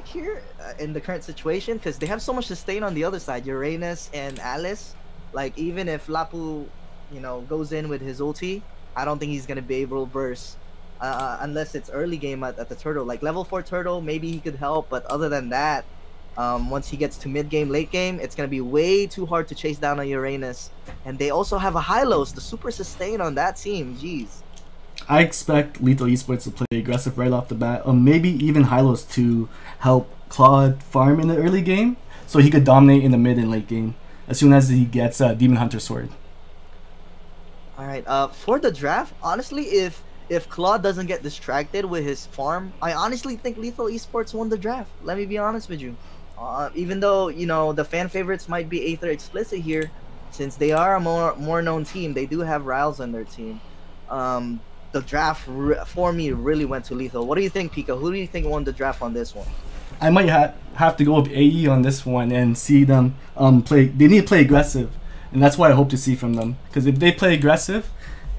here in the current situation because they have so much sustain on the other side. Uranus and Alice, like even if Lapu, goes in with his ulti, I don't think he's gonna be able to burst unless it's early game at the turtle. Like level 4 turtle, maybe he could help, but other than that, once he gets to mid game, late game, it's gonna be way too hard to chase down on Uranus. And they also have a Hylos, the super sustain on that team. Jeez. I expect Lethal Esports to play aggressive right off the bat, or maybe even Hylos to help Claude farm in the early game, so he could dominate in the mid and late game as soon as he gets a Demon Hunter sword. All right. For the draft, honestly, if Claude doesn't get distracted with his farm, I honestly think Lethal Esports won the draft. Let me be honest with you. Even though the fan favorites might be Aether Explicit here, since they are a more known team, they do have Riles on their team. The draft for me really went to Lethal. What do you think, Pika? Who do you think won the draft on this one? I might have to go with AE on this one and see them play. They need to play aggressive, and that's what I hope to see from them. Because if they play aggressive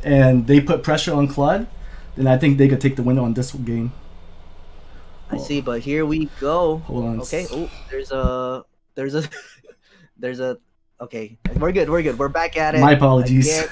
and they put pressure on Claude, then I think they could take the win on this game. I see, but here we go. Hold on. Okay. Oh, there's a okay. We're good. We're back at it. My apologies.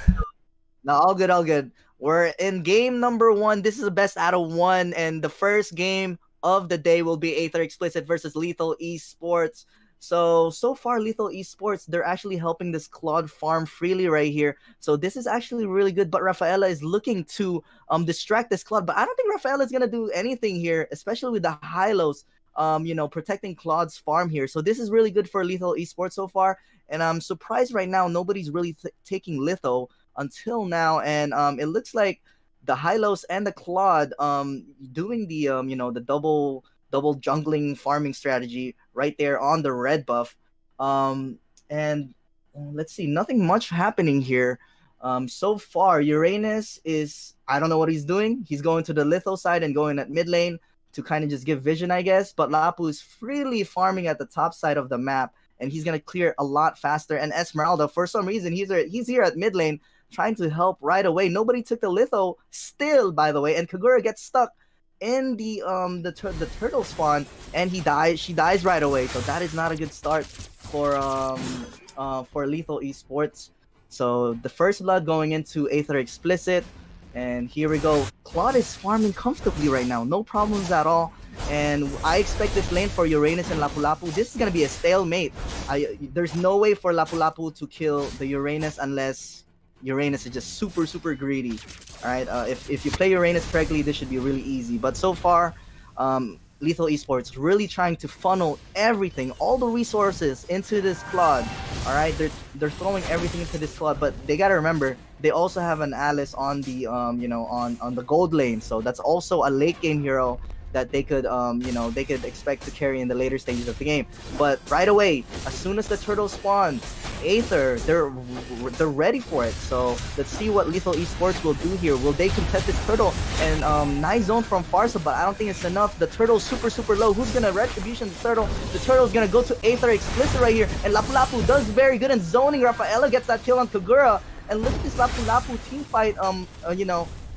No, all good. We're in game number 1. This is the best out of 1, and the first game of the day will be Aether Explicit versus Lethal Esports. So far, Lethal Esports, they're actually helping this Claude farm freely right here. So this is actually really good, but Rafaela is looking to distract this Claude, but I don't think Rafaela is going to do anything here, especially with the Hylos, protecting Claude's farm here. So this is really good for Lethal Esports so far, and I'm surprised right now nobody's really taking Lethal until now, and it looks like the Hylos and the Claude doing the the double jungling farming strategy right there on the red buff. And let's see, nothing much happening here. So far, Uranus is, I don't know what he's doing. He's going to the Lethal side and going at mid lane to kind of just give vision, I guess. But Lapu is freely farming at the top side of the map, and he's gonna clear a lot faster. And Esmeralda, for some reason, he's here at mid lane trying to help right away. Nobody took the Litho still, by the way, and Kagura gets stuck in the turtle spawn, and she dies right away. So that is not a good start for Lethal Esports. So the first blood going into Aether Explicit, and here we go. Claude is farming comfortably right now, no problems at all. And I expect this lane for Uranus and Lapu Lapu. This is gonna be a stalemate. There's no way for Lapu Lapu to kill the Uranus unless Uranus is just super greedy. All right, if you play Uranus correctly, this should be really easy. But so far, Lethal Esports really trying to funnel everything, all the resources into this Claude. All right, they're throwing everything into this Claude, but they gotta remember they also have an Alice on the on the gold lane, so that's also a late game hero that they could they could expect to carry in the later stages of the game. But right away, as soon as the turtle spawns, Aether, they're ready for it. So let's see what Lethal Esports will do here. Will they contest this turtle? And nice zone from Farsa, but I don't think it's enough. The turtle's super low. Who's gonna retribution the turtle? The turtle's gonna go to Aether Explicit right here, and Lapu Lapu does very good in zoning. Rafaela gets that kill on Kagura, and look at this Lapu Lapu team fight.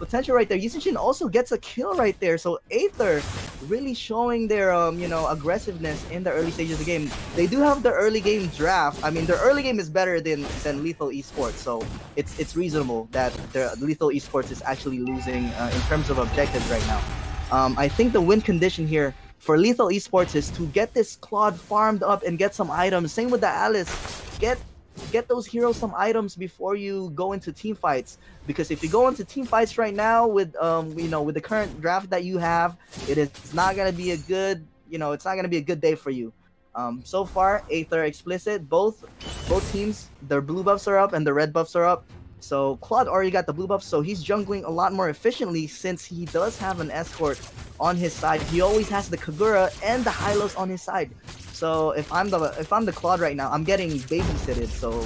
Potential right there. Yusichin also gets a kill right there. So Aether really showing their aggressiveness in the early stages of the game. They do have the early game draft. I mean, their early game is better than Lethal Esports, so it's reasonable that the Lethal Esports is actually losing in terms of objectives right now. I think the win condition here for Lethal Esports is to get this Claude farmed up and get some items. Same with the Alice. Get those heroes some items before you go into team fights, because if you go into team fights right now with with the current draft that you have, it's not gonna be a good it's not gonna be a good day for you. So far, Aether Explicit, both teams, their blue buffs are up and the red buffs are up. So Claude already got the blue buff, so he's jungling a lot more efficiently since he does have an escort on his side. He always has the Kagura and the Hylos on his side. So if I'm the Claude right now, I'm getting babysitted. So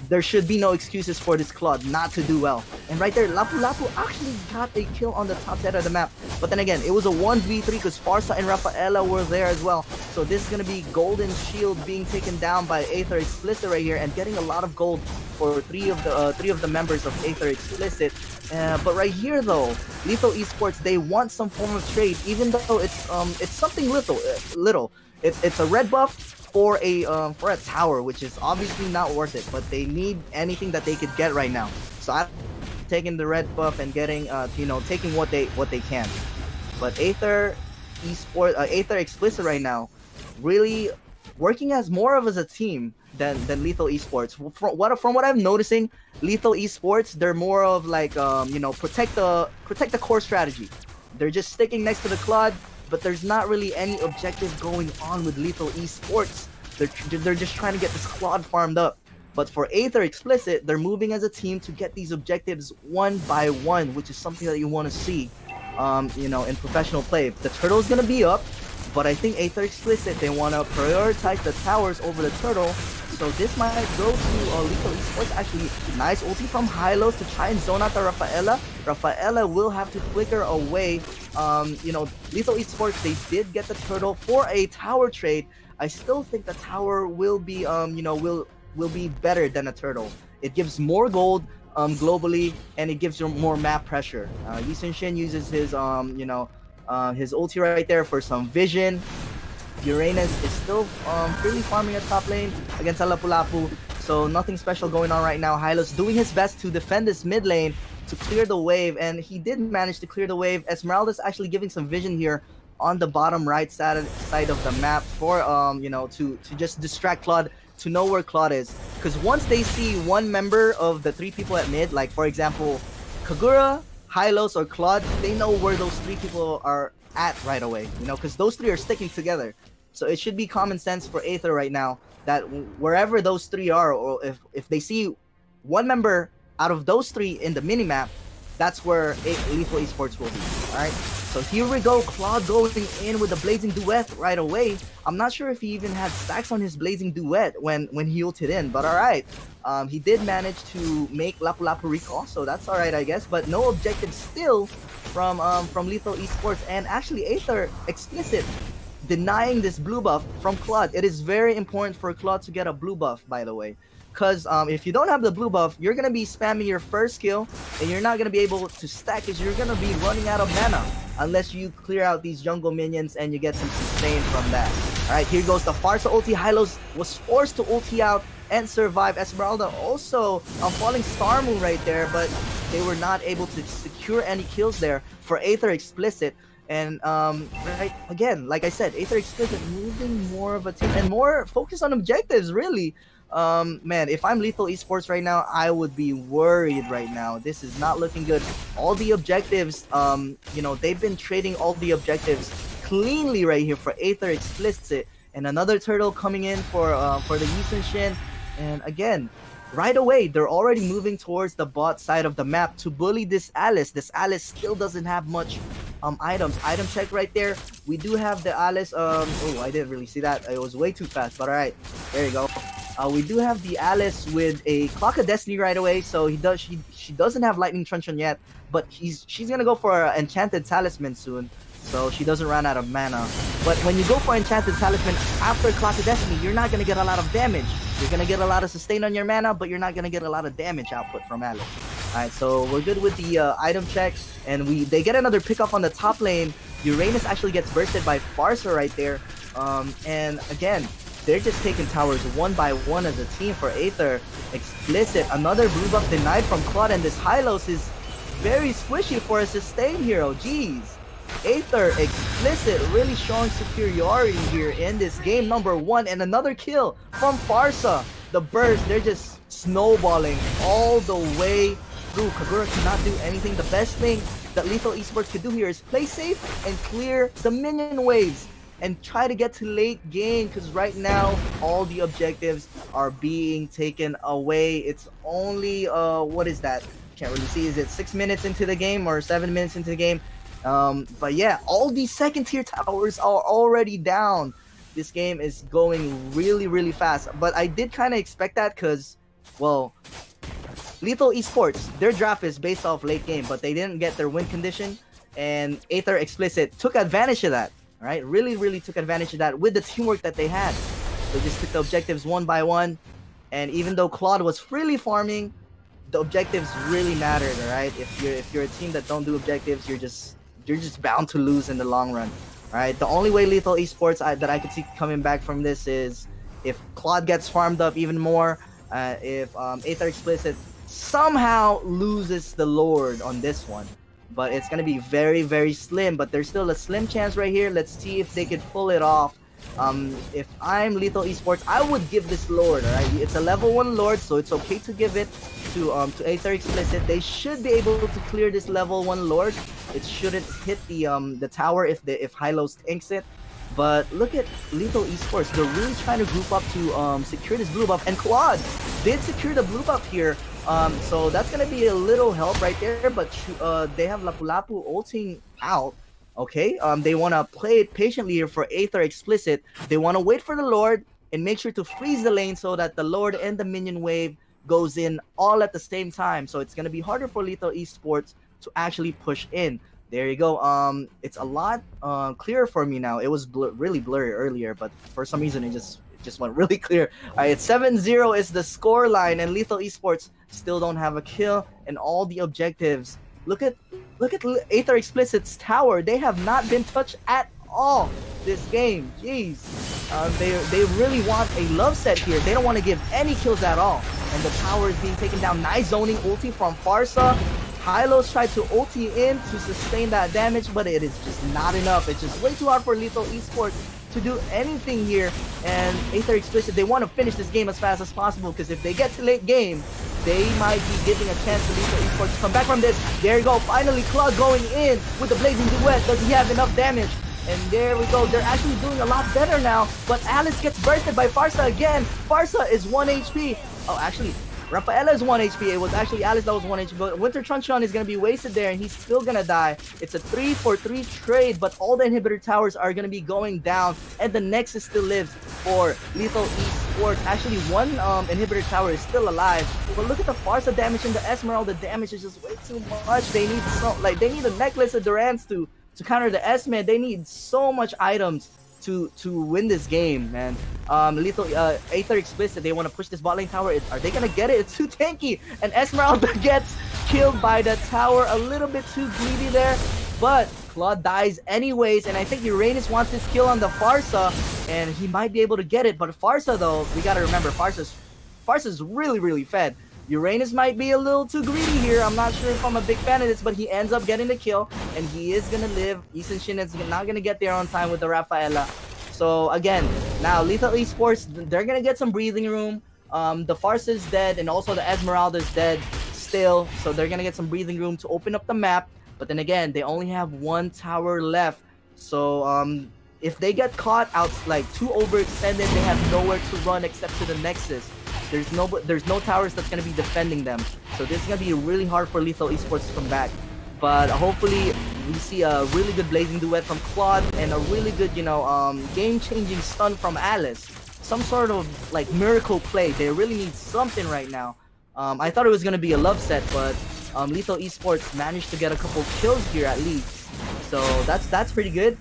there should be no excuses for this Claude not to do well. And right there, Lapu Lapu actually got a kill on the top side of the map. But then again, it was a 1v3 because Farsa and Rafaela were there as well. So this is gonna be Golden Shield being taken down by Aether Explicit right here and getting a lot of gold for three of the members of Aether Explicit. But right here though, Lethal Esports, they want some form of trade, even though it's something little. It's a red buff for a tower, which is obviously not worth it. But they need anything that they could get right now. So I'm taking the red buff and getting taking what they can. But Aether Explicit right now, really working as more of as a team than Lethal Esports. From what I'm noticing, Lethal Esports, they're more of like protect the core strategy. They're just sticking next to the Claude, but there's not really any objective going on with Lethal Esports. They're just trying to get this Claude farmed up. But for Aether Explicit, they're moving as a team to get these objectives one by one, which is something that you want to see, in professional play. The turtle is gonna be up, but I think Aether Explicit, they want to prioritize the towers over the turtle. So this might go to Lethal Esports. Actually, nice ulti from Hylos to try and zone out the Rafaela. Rafaela will have to flicker away. Lethal Esports, they did get the turtle for a tower trade. I still think the tower will be, will be better than a turtle. It gives more gold globally, and it gives you more map pressure. Yi Sun-shin uses his his ulti right there for some vision. Uranus is still freely farming a top lane against Lapu-Lapu, so nothing special going on right now. Hylos doing his best to defend this mid lane to clear the wave, and he did manage to clear the wave. Esmeralda's actually giving some vision here on the bottom right side of the map for to just distract Claude, to know where Claude is, because once they see one member of the three people at mid, like for example Kagura, Hylos, or Claude, they know where those three people are at right away, because those three are sticking together. So it should be common sense for Aether right now that wherever those three are, or if they see one member out of those three in the minimap, that's where Lethal Esports will be. Alright, so here we go, Claude going in with the Blazing Duet right away. I'm not sure if he even had stacks on his Blazing Duet when he ulted in, but alright. He did manage to make Lapu-Lapu recall, so that's alright, I guess. But no objective still from Lethal Esports, and actually Aether Explicit denying this blue buff from Claude. It is very important for Claude to get a blue buff, by the way, because if you don't have the blue buff, you're gonna be spamming your first skill, and you're not gonna be able to stack, because you're gonna be running out of mana unless you clear out these jungle minions and you get some sustain from that. Alright, here goes the Farsa ulti. Hylos was forced to ulti out and survive. Esmeralda also falling Star Moon right there, but they were not able to secure any kills there for Aether Explicit. And right, again, like I said, Aether Explicit moving more of a team and more focused on objectives, really. Man, if I'm Lethal Esports right now, I would be worried right now. This is not looking good. All the objectives, they've been trading all the objectives cleanly right here for Aether Explicit. And another turtle coming in for the Yi Sun-shin. And again, right away, they're already moving towards the bot side of the map to bully this Alice. This Alice still doesn't have much items. Item check right there. We do have the Alice. Oh, I didn't really see that. It was way too fast, but alright. There you go. We do have the Alice with a Clock of Destiny right away, so she doesn't have Lightning Truncheon yet, but she's gonna go for an Enchanted Talisman soon, so she doesn't run out of mana. But when you go for Enchanted Talisman after Clock of Destiny, you're not gonna get a lot of damage. You're gonna get a lot of sustain on your mana, but you're not gonna get a lot of damage output from Alice. Alright, so we're good with the item checks, and they get another pickup on the top lane. Uranus actually gets bursted by Farsa right there, and again, they're just taking towers one by one as a team for Aether Explicit. Another blue buff denied from Claude, and this Hylos is very squishy for a sustain hero. Jeez. Aether Explicit really showing superiority here in this game number 1, and another kill from Farsa. The burst, they're just snowballing all the way through. Kagura cannot do anything. The best thing that Lethal Esports could do here is play safe and clear the minion waves and try to get to late game, because right now all the objectives are being taken away. It's only what is that? Can't really see. Is it 6 minutes into the game or 7 minutes into the game? But yeah, all these second tier towers are already down. This game is going really, really fast. But I did kind of expect that, because, well, Lethal Esports, their draft is based off late game, but they didn't get their win condition, and Aether Explicit took advantage of that. Right, really took advantage of that with the teamwork that they had. They just took the objectives one by one, And even though Claude was freely farming, the objectives really mattered, all right? If you're a team that don't do objectives, you're just bound to lose in the long run, all right? The only way Lethal Esports that I could see coming back from this is if Claude gets farmed up even more, if Aether Explicit somehow loses the Lord on this one. But it's gonna be very, very slim, but there's still a slim chance right here. Let's see if they could pull it off. If I'm Lethal Esports, I would give this Lord, alright? It's a level 1 Lord, so it's okay to give it to Aether Explicit. They should be able to clear this level 1 Lord. It shouldn't hit the tower if Hylos tanks it. But look at Lethal Esports. They're really trying to group up to secure this blue buff. And Claude did secure the blue buff here. So that's gonna be a little help right there. But they have Lapu Lapu ulting out. Okay, they want to play it patiently here for Aether Explicit. They want to wait for the Lord and make sure to freeze the lane so that the Lord and the minion wave goes in all at the same time. So it's going to be harder for Lethal Esports to actually push in. There you go. It's a lot clearer for me now. It was really blurry earlier, but for some reason it just went really clear. All right, 7-0 is the score line, and Lethal Esports still don't have a kill, and all the objectives. Look at Aether Explicit's tower. They have not been touched at all this game. Jeez. They really want a love set here. They don't want to give any kills at all. And the tower is being taken down. Nice zoning ulti from Pharsa. Hylos tried to ulti in to sustain that damage, but it is just not enough. It's just way too hard for Lethal Esports to do anything here. And Aether Explicit, they want to finish this game as fast as possible, because if they get to late game, they might be giving a chance to Lethal Esports to come back from this. There you go. Finally, Claude going in with the Blazing Duet. Does he have enough damage? And there we go. They're actually doing a lot better now. But Alice gets bursted by Pharsa again. Pharsa is 1 HP. Oh, actually, Rafaela is 1 HP. It was actually Alice that was 1 HP. But Winter Truncheon is going to be wasted there, and he's still going to die. It's a 3-for-3 trade, but all the inhibitor towers are going to be going down, and the Nexus still lives for Lethal Esports. Actually, one inhibitor tower is still alive. But look at the Pharsa damage and the Esmeralda damage is just way too much. They need they need a necklace of Durans to counter the Esme. They need so much items to win this game, man. Lethal Aether Explicit, they want to push this bot lane tower. Are they gonna get it? It's too tanky, and Esmeralda gets killed by the tower. A little bit too greedy there, but Claude dies anyways, and I think Uranus wants this kill on the Pharsa, and he might be able to get it. But Pharsa, though, we gotta remember, Pharsa's really fed. Uranus might be a little too greedy here. I'm not sure if I'm a big fan of this, but he ends up getting the kill, and he is gonna live. Eason Shin is not gonna get there on time with the Rafaela. So again, now Lethal Esports, they're gonna get some breathing room. The Pharsa's dead, and also the Esmeralda's dead still, so they're gonna get some breathing room to open up the map. But then again, they only have 1 tower left, so if they get caught out like too overextended, they have nowhere to run except to the Nexus. There's no towers that's gonna be defending them, so this is gonna be really hard for Lethal Esports to come back. But hopefully we see a really good Blazing Duet from Claude and a really good, game-changing stun from Alice. Some sort of like miracle play. They really need something right now. I thought it was gonna be a love set, but Lethal Esports managed to get a couple kills here at least. So that's pretty good.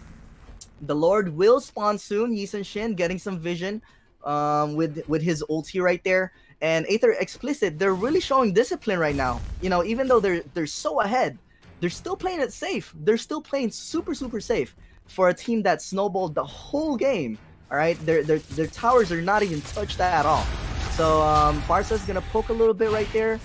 The Lord will spawn soon. Yisun Shin getting some vision with his ulti right there. And Aether Explicit, they're really showing discipline right now. Even though they're so ahead, they're still playing it safe. They're still playing super safe for a team that snowballed the whole game. All right, their towers are not even touched at all. So Pharsa's gonna poke a little bit right there.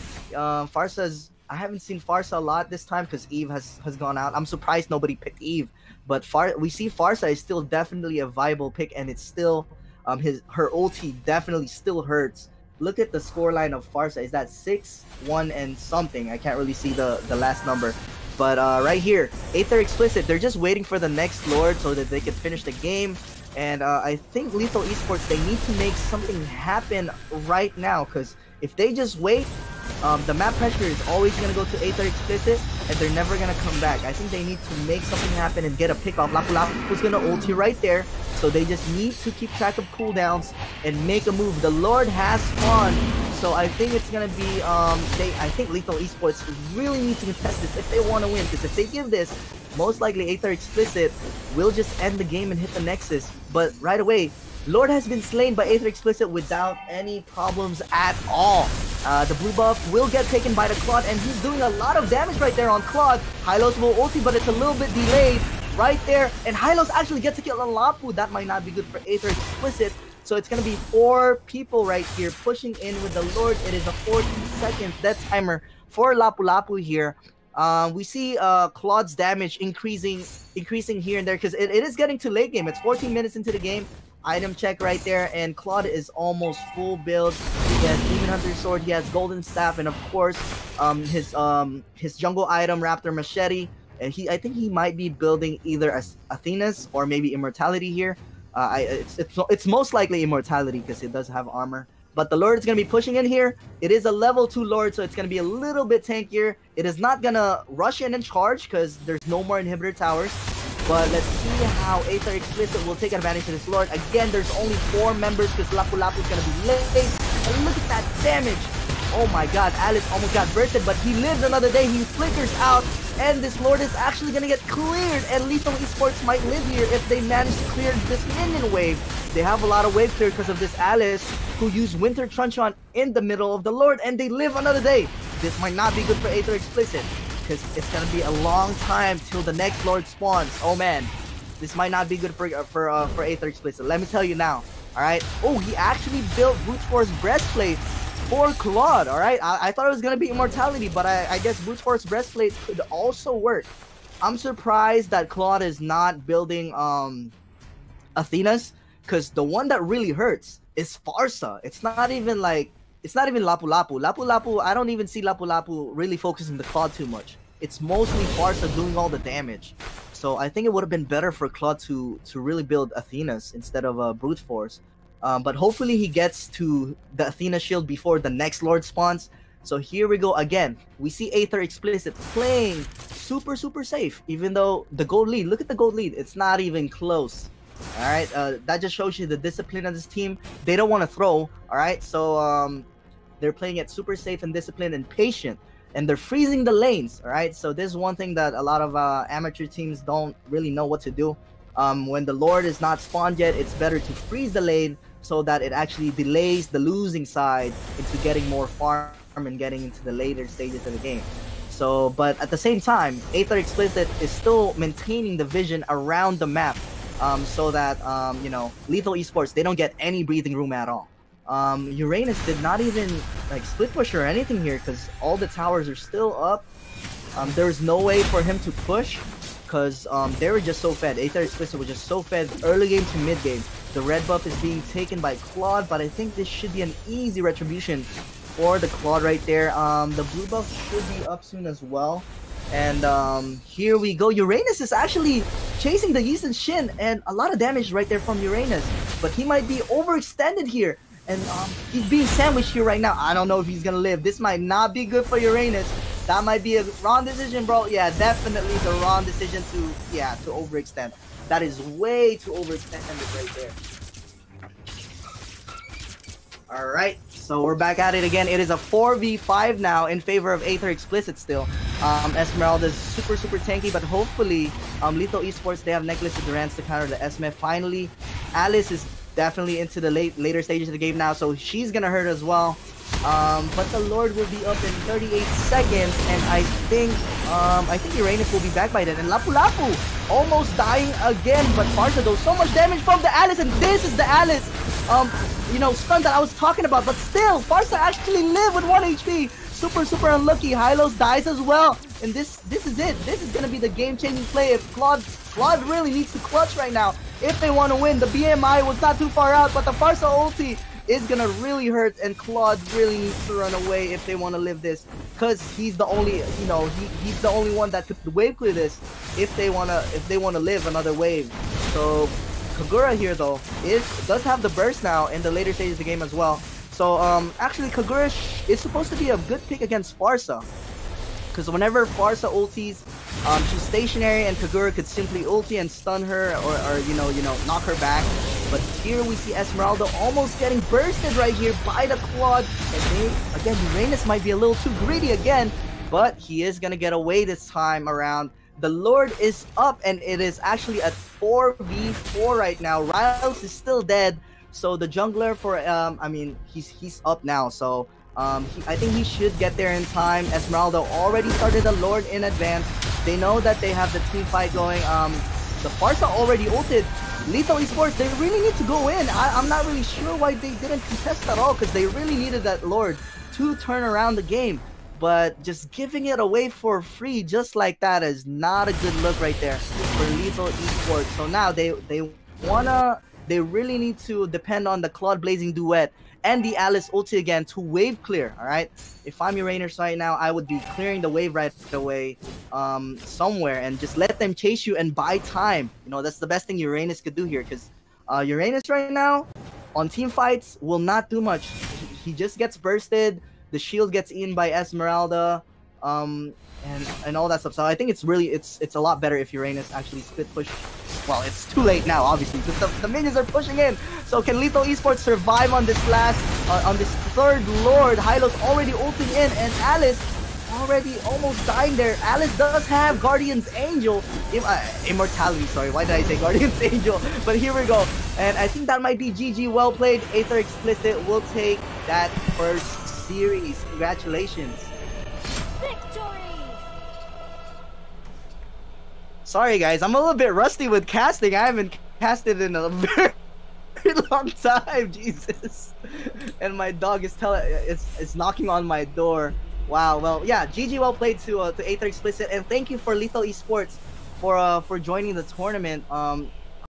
I haven't seen Pharsa a lot this time because Eve has gone out. I'm surprised nobody picked Eve, but we see Pharsa is still definitely a viable pick, and it's still her ulti definitely still hurts. Look at the scoreline of Pharsa. Is that 6-1 and something? I can't really see the last number. But right here, Aether Explicit, they're just waiting for the next Lord so that they can finish the game. And I think Lethal Esports, they need to make something happen right now, because if they just wait, the map pressure is always going to go to Aether Explicit, and they're never going to come back. I think they need to make something happen and get a pick off. Lapu Lapu's going to ulti right there, so they just need to keep track of cooldowns and make a move. The Lord has spawned, so I think it's going to be, I think Lethal Esports really need to contest this if they want to win, because if they give this, most likely Aether Explicit will just end the game and hit the Nexus. But right away, Lord has been slain by Aether Explicit without any problems at all. The blue buff will get taken by the Claude, and he's doing a lot of damage right there on Claude. Hylos will ulti, but it's a little bit delayed right there. And Hylos actually gets to kill on Lapu. That might not be good for Aether Explicit. So it's going to be 4 people right here pushing in with the Lord. It is a 14 seconds death timer for Lapu Lapu here. We see Claude's damage increasing here and there because it is getting to late game. It's 14 minutes into the game. Item check right there, and Claude is almost full build. He has Demon Hunter's Sword, he has Golden Staff, and of course, his jungle item, Raptor Machete. And I think he might be building either Athena's or maybe Immortality here. It's most likely Immortality because it does have armor. But the Lord is going to be pushing in here. It is a level 2 Lord, so it's going to be a little bit tankier. It is not going to rush in and charge because there's no more inhibitor towers. But let's see how Aether Explicit will take advantage of this Lord. Again, there's only 4 members because Lapu Lapu is going to be late. And look at that damage. Oh my god, Alice almost got bursted, but he lives another day. He flickers out, and this Lord is actually going to get cleared. And Lethal Esports might live here if they manage to clear this minion wave. They have a lot of wave clear because of this Alice, who used Winter Truncheon in the middle of the Lord, and they live another day. This might not be good for Aether Explicit, because it's going to be a long time till the next Lord spawns. Oh man, this might not be good for Aether Explicit. Let me tell you now. Alright. Oh, he actually built Brute Force Breastplate for Claude. Alright. I thought it was going to be Immortality, but I guess Brute Force Breastplate could also work. I'm surprised that Claude is not building Athena's, because the one that really hurts is Pharsa. It's not even Lapu Lapu. Lapu Lapu, I don't even see Lapu Lapu really focusing the Claude too much. It's mostly Pharsa doing all the damage. So I think it would have been better for Claude to really build Athena's instead of Brute Force. But hopefully he gets to the Athena shield before the next Lord spawns. So here we go again. We see Aether Explicit playing super safe, even though the gold lead, look at the gold lead, it's not even close. Alright, that just shows you the discipline of this team. They don't want to throw, alright? So they're playing it super safe and disciplined and patient, and they're freezing the lanes. All right, so this is one thing that a lot of amateur teams don't really know what to do. When the Lord is not spawned yet, it's better to freeze the lane so that it actually delays the losing side into getting more farm and getting into the later stages of the game. So, but at the same time, Aether Explicit is still maintaining the vision around the map, so that you know, Lethal Esports, they don't get any breathing room at all. Uranus did not even like split push or anything here because all the towers are still up. There's no way for him to push because they were just so fed. Aether Explicit was just so fed early game to mid game. The red buff is being taken by Claude, but I think this should be an easy retribution for the Claude right there. The blue buff should be up soon as well. And here we go. Uranus is actually chasing the Yeast and Shin, and a lot of damage right there from Uranus, but he might be overextended here. And he's being sandwiched here right now. I don't know if he's gonna live. This might not be good for Uranus. That might be a wrong decision, bro. Yeah, definitely the wrong decision to overextend. That is way too overextended right there. Alright, so we're back at it again. It is a 4v5 now in favor of Aether Explicit still. Esmeralda is super tanky, but hopefully Lethal Esports, they have Necklace of Durance to counter the Esme. Finally, Alice is definitely into the later stages of the game now, so she's gonna hurt as well. But the Lord will be up in 38 seconds, and I think Uranus will be back by then. And Lapu Lapu almost dying again, but Pharsa does so much damage from the Alice, and this is the Alice you know, stun that I was talking about. But still, Pharsa actually lived with 1 HP. Super unlucky. Hylos dies as well, and this is it. This is gonna be the game-changing play if Claude really needs to clutch right now if they want to win. The BMI was not too far out, but the Pharsa ulti is gonna really hurt, and Claude really needs to run away if they want to live this, because he's the only, you know, he's the only one that could wave clear this if they wanna live another wave. So Kagura here though does have the burst now in the later stages of the game as well. So actually Kagura is supposed to be a good pick against Pharsa, because whenever Pharsa ultis, she's stationary and Kagura could simply ulti and stun her or you know knock her back. But here we see Esmeralda almost getting bursted right here by the Claude, and again Uranus might be a little too greedy again, but he is gonna get away this time around. The Lord is up, and it is actually at 4v4 right now. Riles is still dead. So the jungler for I mean, he's up now. So I think he should get there in time. Esmeralda already started the Lord in advance. They know that they have the team fight going. The Farsa already ulted. Lethal Esports, they really need to go in. I'm not really sure why they didn't contest at all, because they really needed that Lord to turn around the game. But just giving it away for free just like that is not a good look right there for Lethal Esports. So now they really need to depend on the Claude Blazing duet and the Alice ulti again to wave clear. All right, if I'm Uranus right now, I would be clearing the wave right away somewhere and just let them chase you and buy time. You know, that's the best thing Uranus could do here, because Uranus right now on team fights will not do much. He just gets bursted, the shield gets eaten by Esmeralda, and all that stuff. So I think it's a lot better if Uranus actually split push. Well, it's too late now, obviously, because the minions are pushing in. So can Lethal Esports survive on this on this third Lord? Hylo's already ulting in, and Alice already almost dying there. Alice does have Guardian's Angel, Immortality, sorry, why did I say Guardian's Angel? But here we go, and I think that might be GG. Well played. Aether Explicit will take that first series. Congratulations. Victory! Sorry guys, I'm a little bit rusty with casting. I haven't casted in a very long time, Jesus. And my dog is it's knocking on my door. Wow. Well, yeah, GG, well played to Aether Explicit, and thank you for Lethal Esports for joining the tournament.